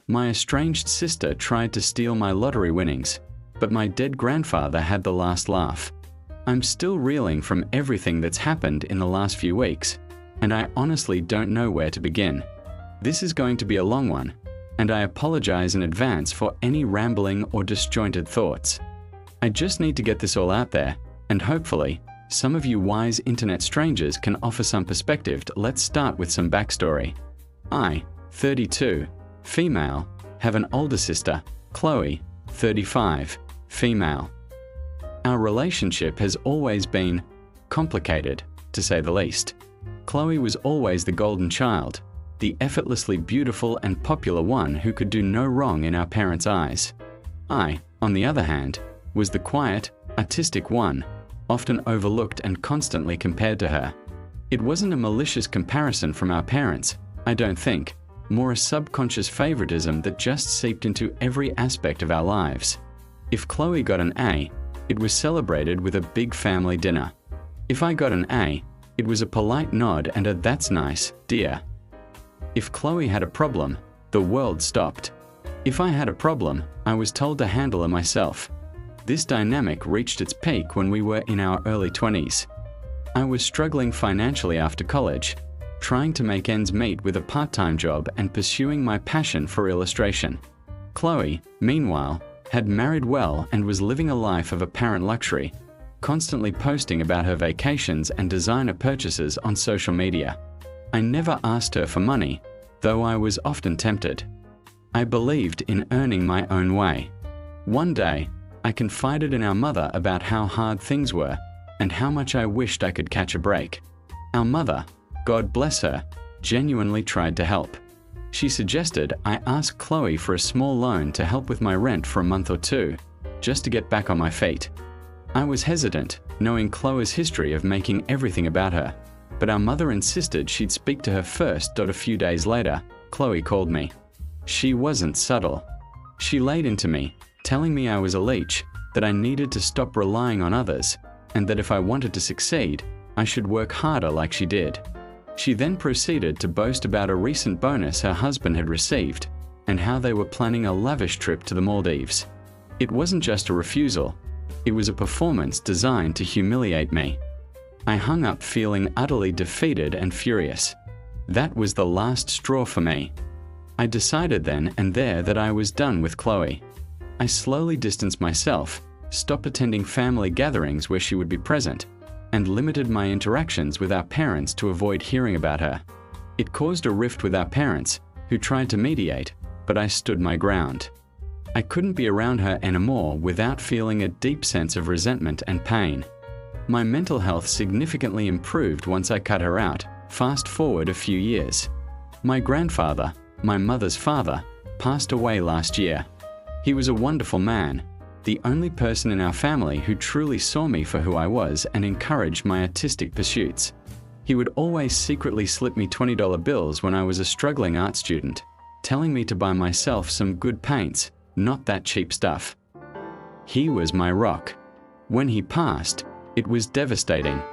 My estranged sister tried to steal my lottery winnings, but my dead grandfather had the last laugh. I'm still reeling from everything that's happened in the last few weeks, and I honestly don't know where to begin. This is going to be a long one, and I apologize in advance for any rambling or disjointed thoughts. I just need to get this all out there, and hopefully, some of you wise internet strangers can offer some perspective. Let's start with some backstory. I, 32, female, have an older sister, Chloe, 35, female. Our relationship has always been complicated, to say the least. Chloe was always the golden child, the effortlessly beautiful and popular one who could do no wrong in our parents' eyes. I, on the other hand, was the quiet, artistic one, often overlooked and constantly compared to her. It wasn't a malicious comparison from our parents, I don't think, more a subconscious favoritism that just seeped into every aspect of our lives. If Chloe got an A, it was celebrated with a big family dinner. If I got an A, it was a polite nod and a "that's nice, dear." If Chloe had a problem, the world stopped. If I had a problem, I was told to handle it myself. This dynamic reached its peak when we were in our early 20s. I was struggling financially after college, trying to make ends meet with a part-time job and pursuing my passion for illustration. Chloe, meanwhile, had married well and was living a life of apparent luxury, constantly posting about her vacations and designer purchases on social media. I never asked her for money, though I was often tempted. I believed in earning my own way. One day, I confided in our mother about how hard things were and how much I wished I could catch a break. Our mother, God bless her, genuinely tried to help. She suggested I ask Chloe for a small loan to help with my rent for a month or two, just to get back on my feet. I was hesitant, knowing Chloe's history of making everything about her, but our mother insisted she'd speak to her first. A few days later, Chloe called me. She wasn't subtle. She laid into me, telling me I was a leech, that I needed to stop relying on others, and that if I wanted to succeed, I should work harder like she did. She then proceeded to boast about a recent bonus her husband had received, and how they were planning a lavish trip to the Maldives. It wasn't just a refusal, it was a performance designed to humiliate me. I hung up feeling utterly defeated and furious. That was the last straw for me. I decided then and there that I was done with Chloe. I slowly distanced myself, stopped attending family gatherings where she would be present, and limited my interactions with our parents to avoid hearing about her. It caused a rift with our parents, who tried to mediate, but I stood my ground. I couldn't be around her anymore without feeling a deep sense of resentment and pain. My mental health significantly improved once I cut her out. Fast forward a few years. My grandfather, my mother's father, passed away last year. He was a wonderful man, the only person in our family who truly saw me for who I was and encouraged my artistic pursuits. He would always secretly slip me $20 bills when I was a struggling art student, telling me to buy myself some good paints, not that cheap stuff. He was my rock. When he passed, it was devastating.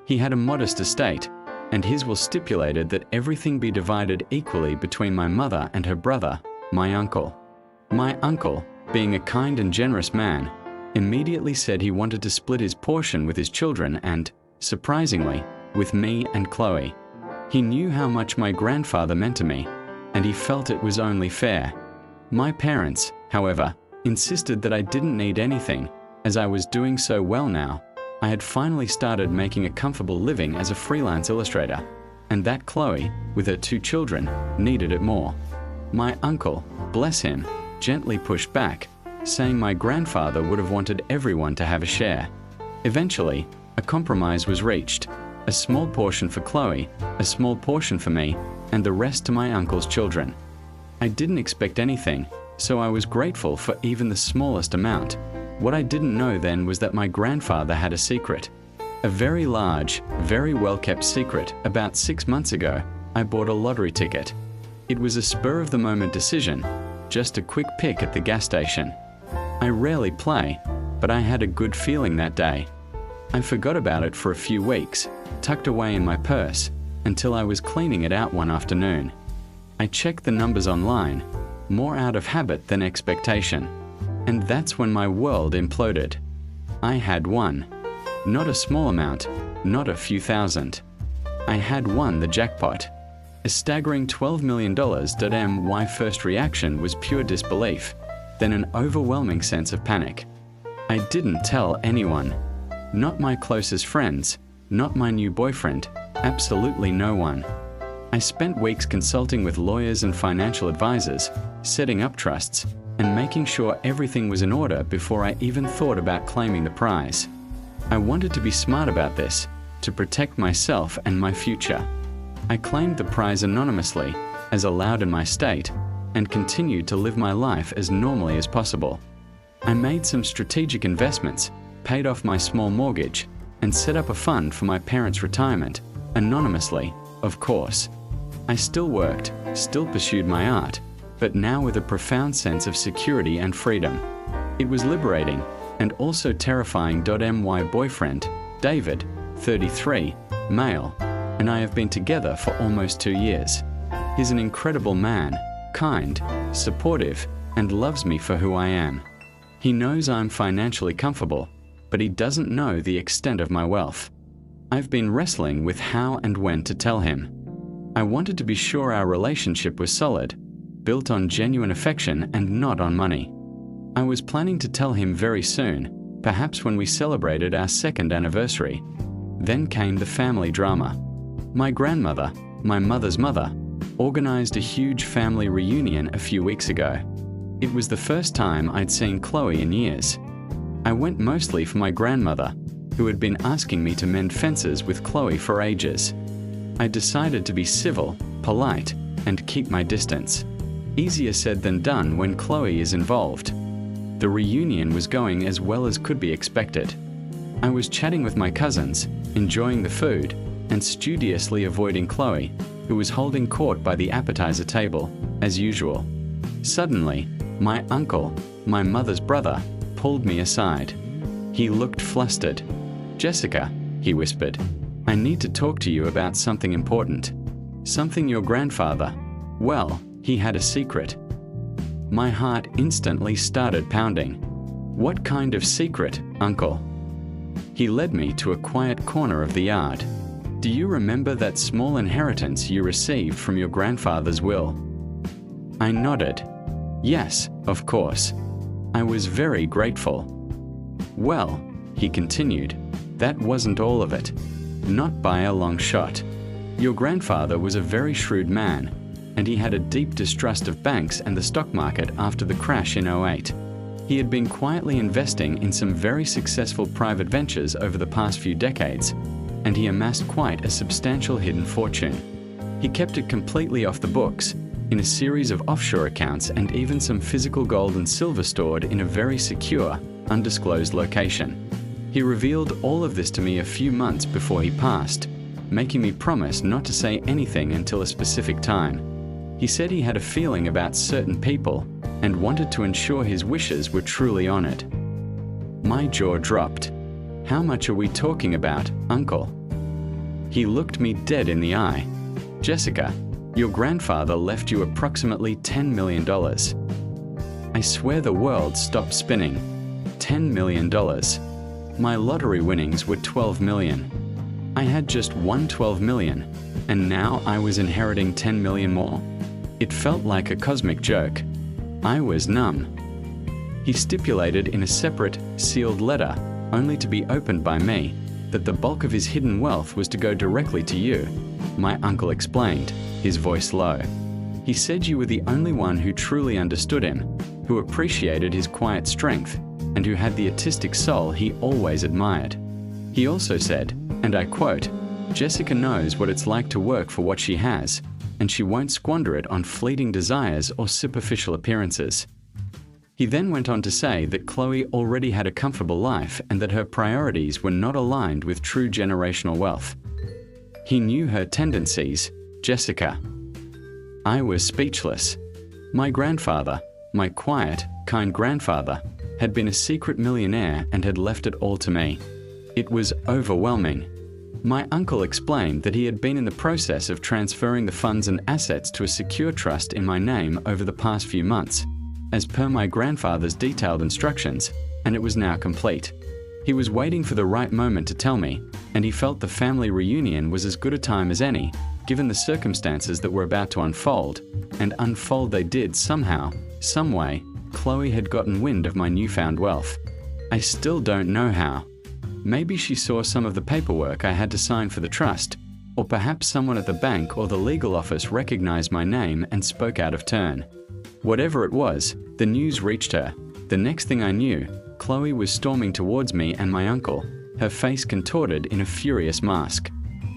He had a modest estate, and his will stipulated that everything be divided equally between my mother and her brother, my uncle. My uncle, being a kind and generous man, immediately said he wanted to split his portion with his children and, surprisingly, with me and Chloe. He knew how much my grandfather meant to me, and he felt it was only fair. My parents, however, insisted that I didn't need anything, as I was doing so well now. I had finally started making a comfortable living as a freelance illustrator, and that Chloe, with her 2 children, needed it more. My uncle, bless him, gently pushed back, saying my grandfather would have wanted everyone to have a share. Eventually, a compromise was reached, a small portion for Chloe, a small portion for me, and the rest to my uncle's children. I didn't expect anything, so I was grateful for even the smallest amount. What I didn't know then was that my grandfather had a secret. A very large, very well-kept secret. About 6 months ago, I bought a lottery ticket. It was a spur-of-the-moment decision, just a quick pick at the gas station. I rarely play, but I had a good feeling that day. I forgot about it for a few weeks, tucked away in my purse, until I was cleaning it out one afternoon. I checked the numbers online, more out of habit than expectation. And that's when my world imploded. I had won. Not a small amount, not a few thousand. I had won the jackpot. A staggering $12 million. My first reaction was pure disbelief, then an overwhelming sense of panic. I didn't tell anyone. Not my closest friends, not my new boyfriend, absolutely no one. I spent weeks consulting with lawyers and financial advisors, setting up trusts, and making sure everything was in order before I even thought about claiming the prize. I wanted to be smart about this, to protect myself and my future. I claimed the prize anonymously, as allowed in my state, and continued to live my life as normally as possible. I made some strategic investments, paid off my small mortgage, and set up a fund for my parents' retirement, anonymously, of course. I still worked, still pursued my art, but now with a profound sense of security and freedom. It was liberating, and also terrifying. My boyfriend, David, 33, male, and I have been together for almost 2 years. He's an incredible man, kind, supportive, and loves me for who I am. He knows I'm financially comfortable, but he doesn't know the extent of my wealth. I've been wrestling with how and when to tell him. I wanted to be sure our relationship was solid, built on genuine affection and not on money. I was planning to tell him very soon, perhaps when we celebrated our 2nd anniversary. Then came the family drama. My grandmother, my mother's mother, organized a huge family reunion a few weeks ago. It was the first time I'd seen Chloe in years. I went mostly for my grandmother, who had been asking me to mend fences with Chloe for ages. I decided to be civil, polite, and keep my distance. Easier said than done when Chloe is involved. The reunion was going as well as could be expected. I was chatting with my cousins, enjoying the food, and studiously avoiding Chloe, who was holding court by the appetizer table, as usual. Suddenly, my uncle, my mother's brother, pulled me aside. He looked flustered. "Jessica," he whispered, "I need to talk to you about something important. Something your grandfather, well, he had a secret." My heart instantly started pounding. "What kind of secret, uncle?" He led me to a quiet corner of the yard. "Do you remember that small inheritance you received from your grandfather's will?" I nodded. "Yes, of course." I was very grateful. "Well," he continued, "that wasn't all of it. Not by a long shot. Your grandfather was a very shrewd man, and he had a deep distrust of banks and the stock market after the crash in '08. He had been quietly investing in some very successful private ventures over the past few decades, and he amassed quite a substantial hidden fortune. He kept it completely off the books, in a series of offshore accounts and even some physical gold and silver stored in a very secure, undisclosed location. He revealed all of this to me a few months before he passed, making me promise not to say anything until a specific time. He said he had a feeling about certain people and wanted to ensure his wishes were truly honored. My jaw dropped. "How much are we talking about, uncle?" He looked me dead in the eye. "Jessica, your grandfather left you approximately $10 million. I swear the world stopped spinning. $10 million. My lottery winnings were $12 million. I had just won $12 million, and now I was inheriting $10 million more. It felt like a cosmic joke. I was numb. He stipulated in a separate, sealed letter, only to be opened by me, that the bulk of his hidden wealth was to go directly to you," my uncle explained, his voice low. "He said you were the only one who truly understood him, who appreciated his quiet strength, and who had the artistic soul he always admired. He also said, and I quote, 'Jessica knows what it's like to work for what she has, and she won't squander it on fleeting desires or superficial appearances.' He then went on to say that Chloe already had a comfortable life and that her priorities were not aligned with true generational wealth. He knew her tendencies, Jessica. I was speechless. My grandfather, my quiet, kind grandfather, had been a secret millionaire and had left it all to me. It was overwhelming. My uncle explained that he had been in the process of transferring the funds and assets to a secure trust in my name over the past few months, as per my grandfather's detailed instructions, and it was now complete. He was waiting for the right moment to tell me, and he felt the family reunion was as good a time as any, given the circumstances that were about to unfold, and unfold they did somehow, some way. Chloe had gotten wind of my newfound wealth. I still don't know how. Maybe she saw some of the paperwork I had to sign for the trust, or perhaps someone at the bank or the legal office recognized my name and spoke out of turn. Whatever it was, the news reached her. The next thing I knew, Chloe was storming towards me and my uncle, her face contorted in a furious mask.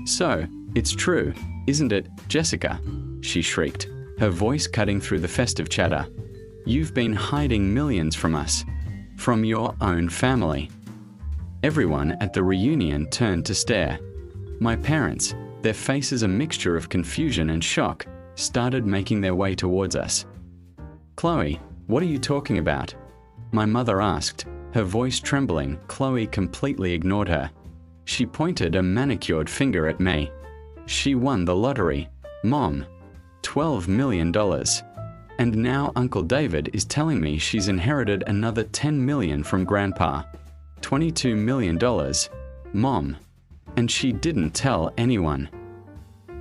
"So, it's true, isn't it, Jessica?" she shrieked, her voice cutting through the festive chatter. "You've been hiding millions from us, from your own family." Everyone at the reunion turned to stare. My parents, their faces a mixture of confusion and shock, started making their way towards us. "Chloe, what are you talking about?" my mother asked, her voice trembling. Chloe completely ignored her. She pointed a manicured finger at me. "She won the lottery, Mom. $12 million. And now Uncle David is telling me she's inherited another $10 million from Grandpa. $22 million, Mom. And she didn't tell anyone."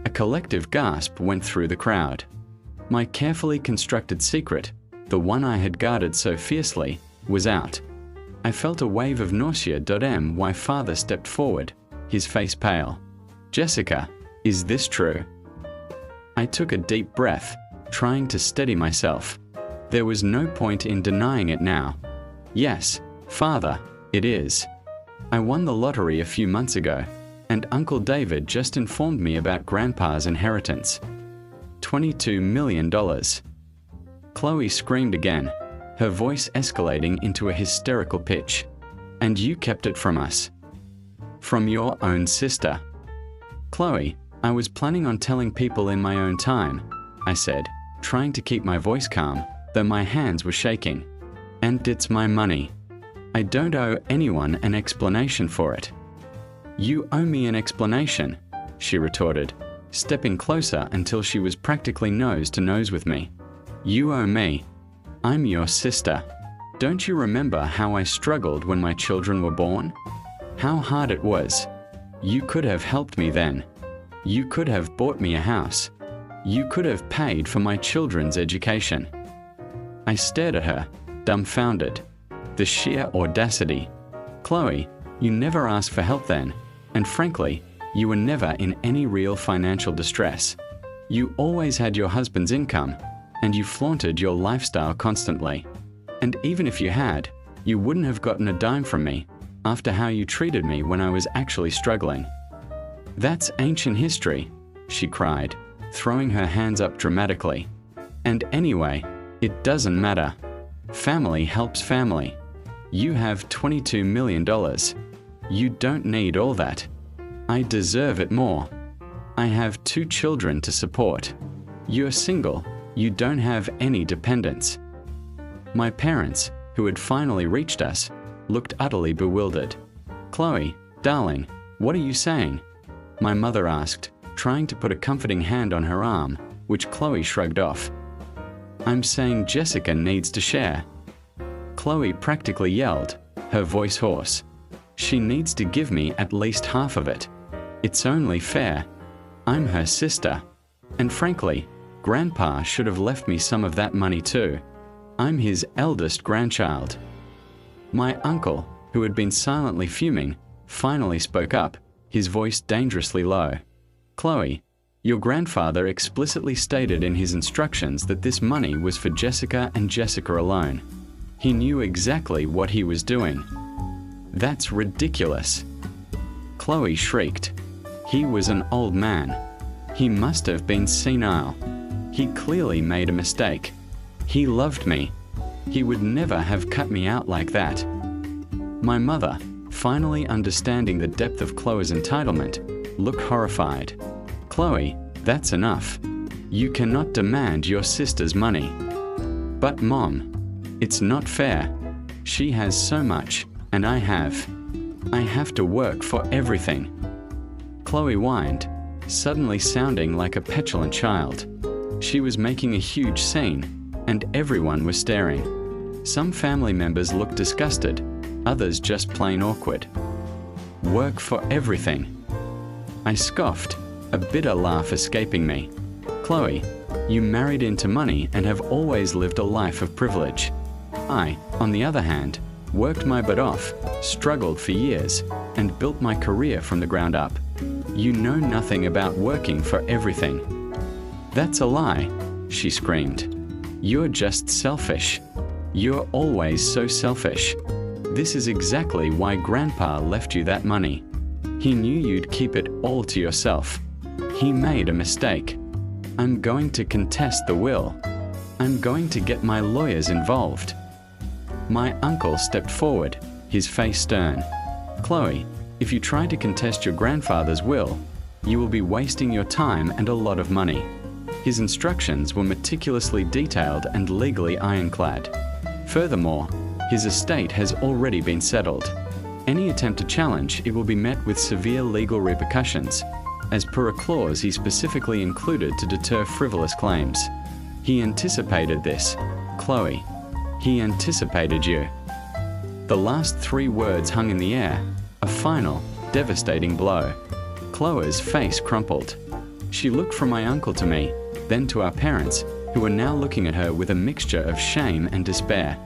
A collective gasp went through the crowd. My carefully constructed secret, the one I had guarded so fiercely, was out. I felt a wave of nausea. My father stepped forward, his face pale. "Jessica, is this true?" I took a deep breath, trying to steady myself. There was no point in denying it now. "Yes, Father, it is. I won the lottery a few months ago, and Uncle David just informed me about Grandpa's inheritance. $22 million. Chloe screamed again, her voice escalating into a hysterical pitch. "And you kept it from us. From your own sister." "Chloe, I was planning on telling people in my own time," I said, trying to keep my voice calm, though my hands were shaking. "And it's my money. I don't owe anyone an explanation for it." "You owe me an explanation," she retorted, stepping closer until she was practically nose to nose with me. "You owe me. I'm your sister. Don't you remember how I struggled when my children were born? How hard it was. You could have helped me then. You could have bought me a house. You could have paid for my children's education." I stared at her, dumbfounded. The sheer audacity. "Chloe, you never asked for help then, and frankly, you were never in any real financial distress. You always had your husband's income, and you flaunted your lifestyle constantly. And even if you had, you wouldn't have gotten a dime from me after how you treated me when I was actually struggling." "That's ancient history," she cried, throwing her hands up dramatically. "And anyway, it doesn't matter. Family helps family. You have $22 million. You don't need all that. I deserve it more. I have 2 children to support. You're single. You don't have any dependents." My parents, who had finally reached us, looked utterly bewildered. "Chloe, darling, what are you saying?" my mother asked, trying to put a comforting hand on her arm, which Chloe shrugged off. "I'm saying Jessica needs to share." Chloe practically yelled, her voice hoarse. "She needs to give me at least half of it. It's only fair. I'm her sister. And frankly, Grandpa should have left me some of that money too. I'm his eldest grandchild." My uncle, who had been silently fuming, finally spoke up, his voice dangerously low. "Chloe, your grandfather explicitly stated in his instructions that this money was for Jessica and Jessica alone. He knew exactly what he was doing." "That's ridiculous." Chloe shrieked. "He was an old man. He must have been senile. He clearly made a mistake. He loved me. He would never have cut me out like that." My mother, finally understanding the depth of Chloe's entitlement, looked horrified. "Chloe, that's enough. You cannot demand your sister's money." "But Mom, it's not fair. She has so much, and I have to work for everything." Chloe whined, suddenly sounding like a petulant child. She was making a huge scene, and everyone was staring. Some family members looked disgusted, others just plain awkward. Work for everything. I scoffed, a bitter laugh escaping me. Chloe, you married into money and have always lived a life of privilege. I, on the other hand, worked my butt off, struggled for years, and built my career from the ground up. You know nothing about working for everything. That's a lie, she screamed. You're just selfish. You're always so selfish. This is exactly why Grandpa left you that money. He knew you'd keep it all to yourself. He made a mistake. I'm going to contest the will. I'm going to get my lawyers involved. My uncle stepped forward, his face stern. Chloe, if you try to contest your grandfather's will, you will be wasting your time and a lot of money. His instructions were meticulously detailed and legally ironclad. Furthermore, his estate has already been settled. Any attempt to challenge it will be met with severe legal repercussions, as per a clause he specifically included to deter frivolous claims. He anticipated this, Chloe. He anticipated you. The last 3 words hung in the air, a final, devastating blow. Chloe's face crumpled. She looked from my uncle to me, then to our parents, who were now looking at her with a mixture of shame and despair.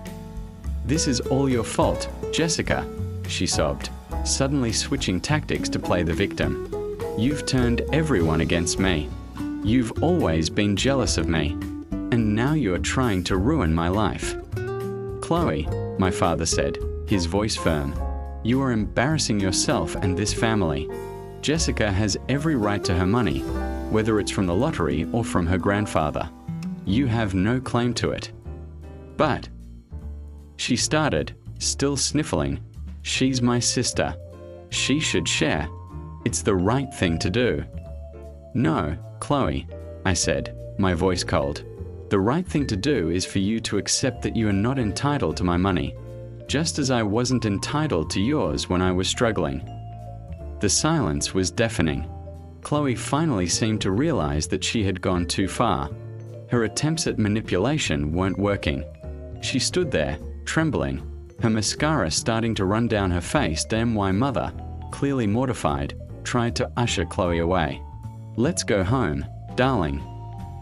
This is all your fault, Jessica, she sobbed, suddenly switching tactics to play the victim. You've turned everyone against me. You've always been jealous of me. And now you are trying to ruin my life. Chloe, my father said, his voice firm, you are embarrassing yourself and this family. Jessica has every right to her money, whether it's from the lottery or from her grandfather. You have no claim to it. But, she started, still sniffling, she's my sister. She should share. It's the right thing to do. No, Chloe, I said, my voice cold. The right thing to do is for you to accept that you are not entitled to my money, just as I wasn't entitled to yours when I was struggling. The silence was deafening. Chloe finally seemed to realize that she had gone too far. Her attempts at manipulation weren't working. She stood there, trembling, her mascara starting to run down her face. My mother, clearly mortified, tried to usher Chloe away. Let's go home, darling.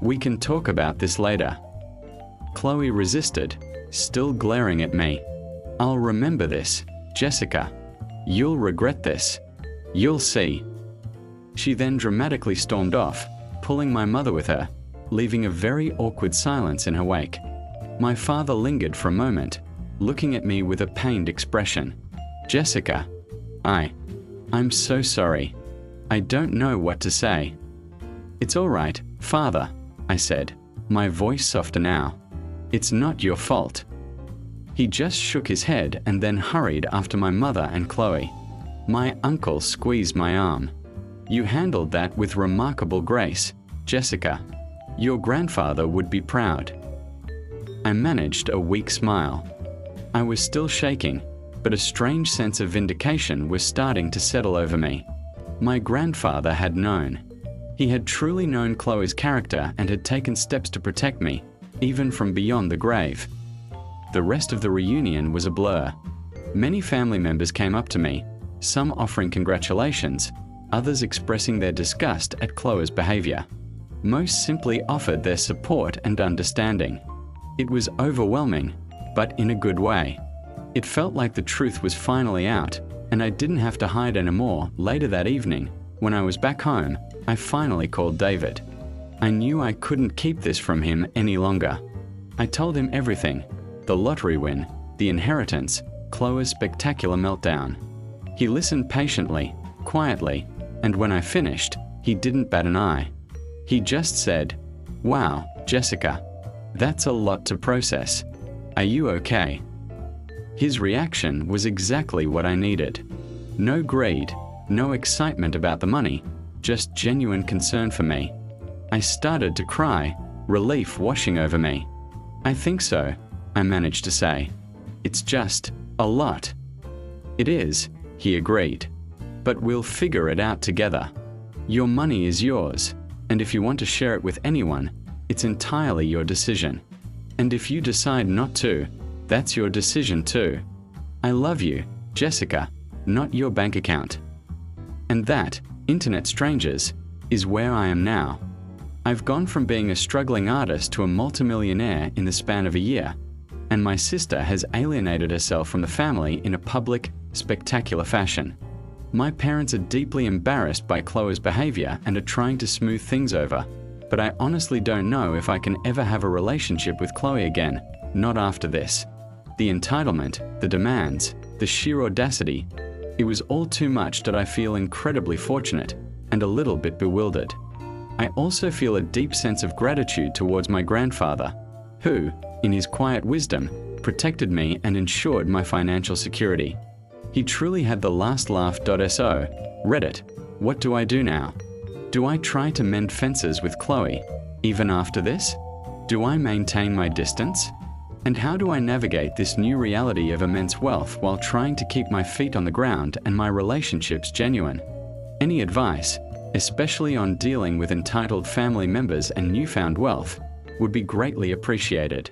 We can talk about this later. Chloe resisted, still glaring at me. I'll remember this, Jessica. You'll regret this. You'll see. She then dramatically stormed off, pulling my mother with her, leaving a very awkward silence in her wake. My father lingered for a moment, looking at me with a pained expression. Jessica, I'm so sorry. I don't know what to say. It's all right, Father, I said, my voice softer now. It's not your fault. He just shook his head and then hurried after my mother and Chloe. My uncle squeezed my arm. You handled that with remarkable grace, Jessica. Your grandfather would be proud. I managed a weak smile. I was still shaking, but a strange sense of vindication was starting to settle over me. My grandfather had known. He had truly known Chloe's character and had taken steps to protect me, even from beyond the grave. The rest of the reunion was a blur. Many family members came up to me, some offering congratulations, others expressing their disgust at Chloe's behavior. Most simply offered their support and understanding. It was overwhelming, but in a good way. It felt like the truth was finally out, and I didn't have to hide anymore. Later that evening, when I was back home, I finally called David. I knew I couldn't keep this from him any longer. I told him everything, the lottery win, the inheritance, Chloe's spectacular meltdown. He listened patiently, quietly, and when I finished, he didn't bat an eye. He just said, "Wow, Jessica, that's a lot to process. Are you okay?" His reaction was exactly what I needed. No greed, no excitement about the money, just genuine concern for me. I started to cry, relief washing over me. "I think so," I managed to say. "It's just a lot." "It is," he agreed. "But we'll figure it out together." Your money is yours, and if you want to share it with anyone, it's entirely your decision. And if you decide not to, that's your decision too. I love you, Jessica, not your bank account. And that, internet strangers, is where I am now. I've gone from being a struggling artist to a multimillionaire in the span of a year, and my sister has alienated herself from the family in a public, spectacular fashion. My parents are deeply embarrassed by Chloe's behavior and are trying to smooth things over, but I honestly don't know if I can ever have a relationship with Chloe again, not after this. The entitlement, the demands, the sheer audacity, it was all too much that I feel incredibly fortunate and a little bit bewildered. I also feel a deep sense of gratitude towards my grandfather, who, in his quiet wisdom, protected me and ensured my financial security. He truly had the last laugh.so. Reddit, what do I do now? Do I try to mend fences with Chloe, even after this? Do I maintain my distance? And how do I navigate this new reality of immense wealth while trying to keep my feet on the ground and my relationships genuine? Any advice, especially on dealing with entitled family members and newfound wealth, would be greatly appreciated.